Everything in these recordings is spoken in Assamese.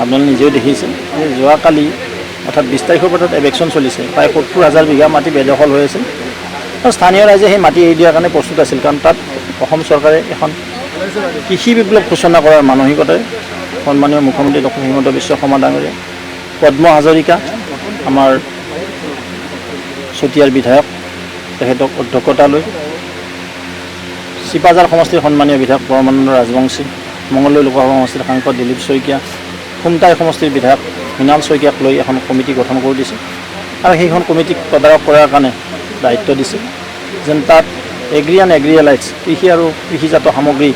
আপোনালোকে নিজেও দেখিছে যে যোৱাকালি অৰ্থাৎ 20 তাৰিখৰ পৰা এভেকশ্যন চলিছে। প্ৰায় 70,000 বিঘা মাটি বেদখল হৈ আছিল আৰু স্থানীয় ৰাইজে সেই মাটি এৰি দিয়াৰ কাৰণে প্ৰস্তুত আছিল, কাৰণ তাত অসম চৰকাৰে এখন কৃষি বিপ্লৱ ঘোষণা কৰাৰ মানসিকতাৰে সন্মানীয় মুখ্যমন্ত্ৰী ডক্টৰ হিমন্ত বিশ্ব শৰ্মা ডাঙৰীয়া, পদ্ম হাজৰিকা আমাৰ চতিয়াৰ বিধায়ক, তেখেতক অধ্যক্ষতা লৈ চিপাঝাৰ সমষ্টিৰ সন্মানীয় বিধায়ক পৰমানন্দ ৰাজবংশী, মঙলদৈ লোকসভা সমষ্টিৰ সাংসদ দিলীপ শইকীয়া, খুমটাই সমষ্টিৰ বিধায়ক মৃণাল শইকীয়াক লৈ এখন কমিটি গঠন কৰি দিছে আৰু সেইখন কমিটিক তদাৰক কৰাৰ কাৰণে দায়িত্ব দিছে যেন তাত এগ্ৰি এণ্ড এগ্ৰিয়েলাইটছ কৃষি আৰু কৃষিজাত সামগ্ৰী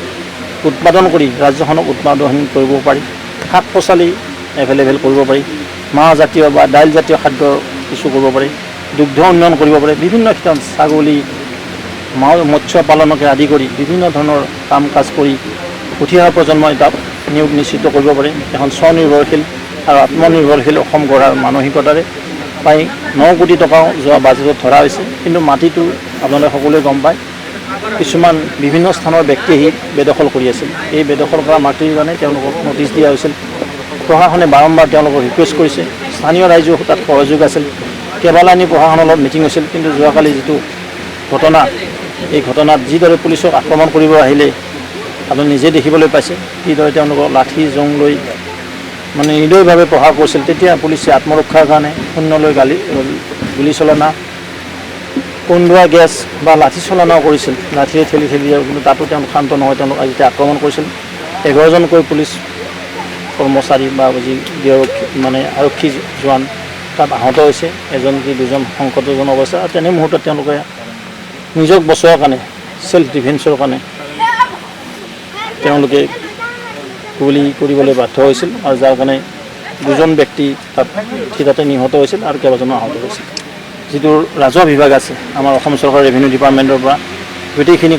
উৎপাদন কৰি ৰাজ্যখনক উৎপাদন কৰিব পাৰি, শাক পাচলি এভেইলেবল কৰিব পাৰি, মাহ জাতীয় বা দাইল জাতীয় খাদ্য কিছু কৰিব পাৰি, দুগ্ধ উন্নয়ন কৰিব পাৰি, বিভিন্ন ক্ষেত্ৰত ছাগলী মৎস্য পালনকে আদি কৰি বিভিন্ন ধৰণৰ কাম কাজ কৰি উঠি অহা প্ৰজন্মই তাত নিয়োগ নিশ্চিত কৰিব পাৰে। এখন স্বনিৰ্ভৰশীল আৰু আত্মনিৰ্ভৰশীল অসম গঢ়াৰ মানসিকতাৰে প্ৰায় 9 কোটি টকাও যোৱা বাজেটত ধৰা হৈছে। কিন্তু মাটিটো আপোনালোকে সকলোৱে গম পায়, কিছুমান বিভিন্ন স্থানৰ ব্যক্তি আহি বেদখল কৰি আছিল। এই বেদখল কৰা মাটিৰ কাৰণে তেওঁলোকক নটিচ দিয়া হৈছিল। প্ৰশাসনে বাৰম্বাৰ তেওঁলোকক ৰিকুৱেষ্ট কৰিছে, স্থানীয় ৰাইজেও তাত সহযোগ আছিল, কেইবালানি প্ৰশাসনৰ লগত মিটিং হৈছিল। কিন্তু যোৱাকালি যিটো ঘটনা, এই ঘটনাত যিদৰে পুলিচক আক্ৰমণ কৰিব আহিলে আপুনি নিজে দেখিবলৈ পাইছে, কিদৰে তেওঁলোকক লাঠি জং লৈ মানে হৃদয়ভাৱে প্ৰহাৰ কৰিছিল। তেতিয়া পুলিচে আত্মৰক্ষাৰ কাৰণে শূন্যলৈ গুলী চলনা, কন্দুৱা গেছ বা লাঠি চলনাও কৰিছিল, লাঠিৰে ঠেলি দিয়াৰ, কিন্তু তাতো তেওঁলোক শান্ত নহয়। তেওঁলোক আজি আক্ৰমণ কৰিছিল। 11জনকৈ পুলিচ কৰ্মচাৰী বা মানে আৰক্ষী জোৱান তাত আহত হৈছে, এজন কি দুজন সংকটজনক অৱস্থা। আৰু তেনে মুহূৰ্তত তেওঁলোকে নিজক বচোৱাৰ কাৰণে, চেল্ফ ডিফেন্সৰ কাৰণে তেওঁলোকে গুলী কৰিবলৈ বাধ্য হৈছিল আৰু যাৰ কাৰণে 2জন ব্যক্তি তাত থিতাতে নিহত হৈছিল আৰু কেইবাজনো আহত হৈছিল। যিটো ৰাজহ বিভাগ আছে আমাৰ অসম চৰকাৰৰ ৰেভিনিউ ডিপাৰ্টমেণ্টৰ পৰা গোটেইখিনি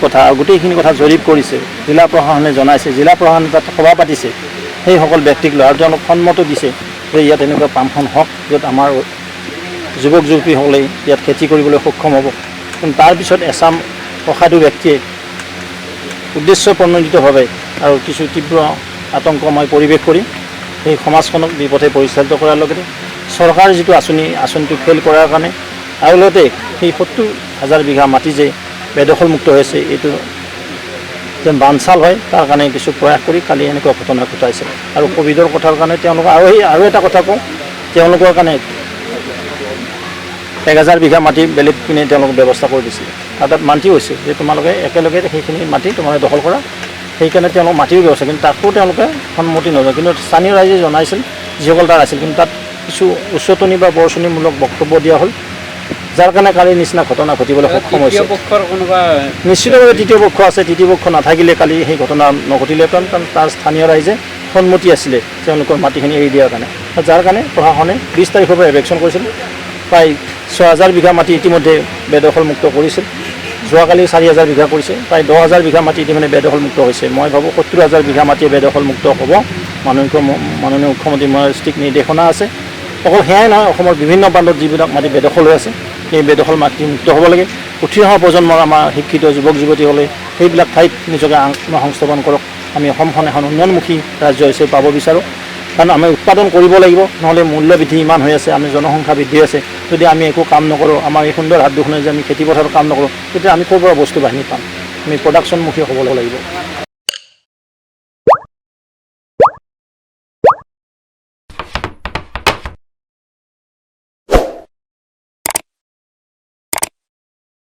কথা জৰীপ কৰিছে, জিলা প্ৰশাসনে জনাইছে, জিলা প্ৰশাসনে তাত সভা পাতিছে সেইসকল ব্যক্তিক লৈ, আৰু তেওঁলোক সন্মত দিছে যে ইয়াত এনেকুৱা পামখন হওক য'ত আমাৰ যুৱক যুৱতীসকলে ইয়াত খেতি কৰিবলৈ সক্ষম হ'ব। কিন্তু তাৰপিছত এচাম অসাধু ব্যক্তিয়ে উদ্দেশ্য প্ৰণোদিতভাৱে আৰু কিছু তীব্ৰ আতংকময় পৰিৱেশ কৰি সেই সমাজখনক বিপথে পৰিচালিত কৰাৰ লগতে চৰকাৰৰ যিটো আঁচনিটো ফেইল কৰাৰ কাৰণে আৰু লগতে সেই 70,000 বিঘা মাটি যে বেদখলমুক্ত হৈছে এইটো যেন বানচাল হয় তাৰ কাৰণে কিছু প্ৰয়াস কৰি কালি এনেকুৱা ঘটনা ঘটাইছে। আৰু ক'ভিডৰ কথাৰ কাৰণে তেওঁলোকক আৰু এটা কথা কওঁ, তেওঁলোকৰ কাৰণে 1000 বিঘা মাটি বেলেগ পিনে তেওঁলোকে ব্যৱস্থা কৰি দিছিলে। আৰু তাত মান্তি হৈছে যে তোমালোকে একেলগে সেইখিনি মাটি তোমালোকে দখল কৰা, সেইকাৰণে তেওঁলোক মাটিও ব্যৱস্থা, কিন্তু তাকো তেওঁলোকে সন্মতি নজনায়। কিন্তু স্থানীয় ৰাইজে জনাইছিল যিসকল তাত আছিল, কিন্তু তাত কিছু উচ্চতনী বা বৰচনীমূলক বক্তব্য দিয়া হ'ল, যাৰ কাৰণে কালি নিচিনা ঘটনা ঘটিবলৈ সক্ষম হৈছে। নিশ্চিতভাৱে তৃতীয় পক্ষ আছে, তৃতীয় পক্ষ নাথাকিলে কালি সেই ঘটনা নঘটিলে, কাৰণ তাৰ স্থানীয় ৰাইজে সন্মতি আছিলে তেওঁলোকৰ মাটিখিনি এৰি দিয়াৰ কাৰণে, যাৰ কাৰণে প্ৰশাসনে 20 তাৰিখৰ পৰা এভেকশ্যন কৰিছিল। প্ৰায় 6000 বিঘা মাটি ইতিমধ্যে বেদখলমুক্ত কৰিছিল, যোৱাকালি 4000 বিঘা কৰিছে, প্ৰায় 10000 বিঘা মাটি ইতিমধ্যে বেদখলমুক্ত হৈছে। মই ভাবোঁ 70000 বিঘা মাটিয়ে বেদখলমুক্ত হ'ব। মাননীয় মুখ্যমন্ত্ৰী মোৰ ষ্ট্ৰিক্ট নিৰ্দেশনা আছে। অকল সেয়াই নহয়, অসমৰ বিভিন্ন প্ৰান্তত যিবিলাক মাটি বেদখল হৈ আছে সেই বেদখল মাটি মুক্ত হ'ব লাগে। উঠি অহা প্ৰজন্মৰ আমাৰ শিক্ষিত যুৱক যুৱতীসকলে সেইবিলাক ঠাইত নিজকে আত্মসংস্থাপন কৰক। আমি অসমখন এখন উন্নয়নমুখী ৰাজ্য হিচাপে পাব বিচাৰোঁ, কাৰণ আমি উৎপাদন কৰিব লাগিব, নহ'লে মূল্য বৃদ্ধি ইমান হৈ আছে, আমি জনসংখ্যা বৃদ্ধি আছে, যদি আমি একো কাম নকৰোঁ, আমাৰ এই সুন্দৰ হাত দুখনে যদি আমি খেতিপথাৰত কাম নকৰোঁ, তেতিয়া আমি ক'ৰ পৰা বস্তু বাহিনী পাম? আমি প্ৰডাকশ্যনমুখী হ'ব লাগিব।